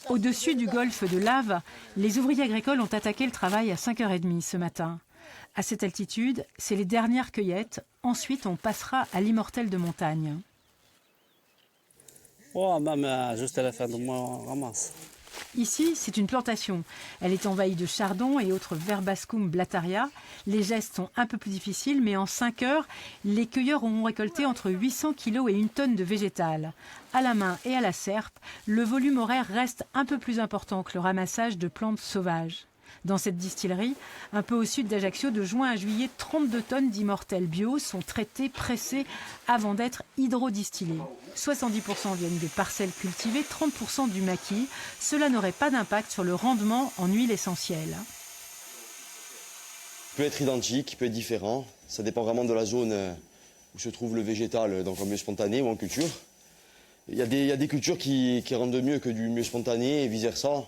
Au-dessus du golfe de Lave, les ouvriers agricoles ont attaqué le travail à 5h30 ce matin. À cette altitude, c'est les dernières cueillettes. Ensuite, on passera à l'immortel de montagne. Oh, même juste à la fin du mois, on ramasse. Ici, c'est une plantation. Elle est envahie de chardon et autres Verbascum blataria. Les gestes sont un peu plus difficiles, mais en 5 heures, les cueilleurs auront récolté entre 800 kg et 1 tonne de végétal. À la main et à la serpe, le volume horaire reste un peu plus important que le ramassage de plantes sauvages. Dans cette distillerie, un peu au sud d'Ajaccio, de juin à juillet, 32 tonnes d'immortels bio sont traitées, pressées avant d'être hydrodistillées. 70% viennent de parcelles cultivées, 30% du maquis. Cela n'aurait pas d'impact sur le rendement en huile essentielle. Il peut être identique, il peut être différent. Ça dépend vraiment de la zone où se trouve le végétal, donc en milieu spontané ou en culture. Il y a des cultures qui rendent mieux que du milieu spontané et vice-versa.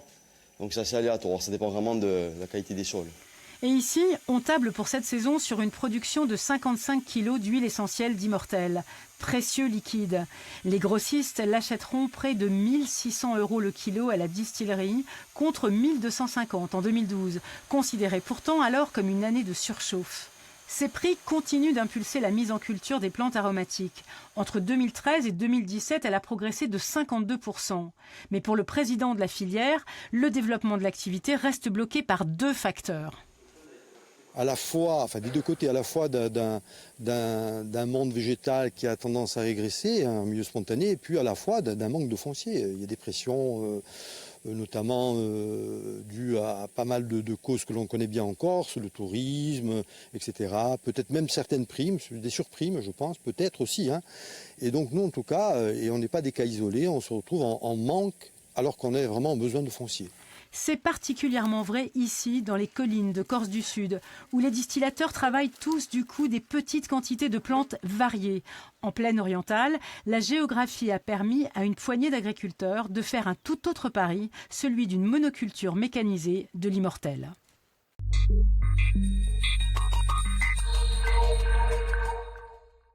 Donc c'est assez aléatoire, ça dépend vraiment de la qualité des sols. Et ici, on table pour cette saison sur une production de 55 kg d'huile essentielle d'immortel, précieux liquide. Les grossistes l'achèteront près de 1 600 € le kilo à la distillerie, contre 1 250 en 2012, considéré pourtant alors comme une année de surchauffe. Ces prix continuent d'impulser la mise en culture des plantes aromatiques. Entre 2013 et 2017, elle a progressé de 52%. Mais pour le président de la filière, le développement de l'activité reste bloqué par 2 facteurs. À la fois, enfin des deux côtés, à la fois d'un monde végétal qui a tendance à régresser, un milieu spontané, et puis à la fois d'un manque de foncier. Il y a des pressions, notamment dues à pas mal de causes que l'on connaît bien en Corse, le tourisme, etc. Peut-être même certaines primes, des surprimes, je pense, peut-être aussi. Et donc nous, en tout cas, et on n'est pas des cas isolés, on se retrouve en manque alors qu'on a vraiment besoin de foncier. C'est particulièrement vrai ici, dans les collines de Corse du Sud, où les distillateurs travaillent tous du coup des petites quantités de plantes variées. En plaine orientale, la géographie a permis à une poignée d'agriculteurs de faire un tout autre pari, celui d'une monoculture mécanisée de l'immortel.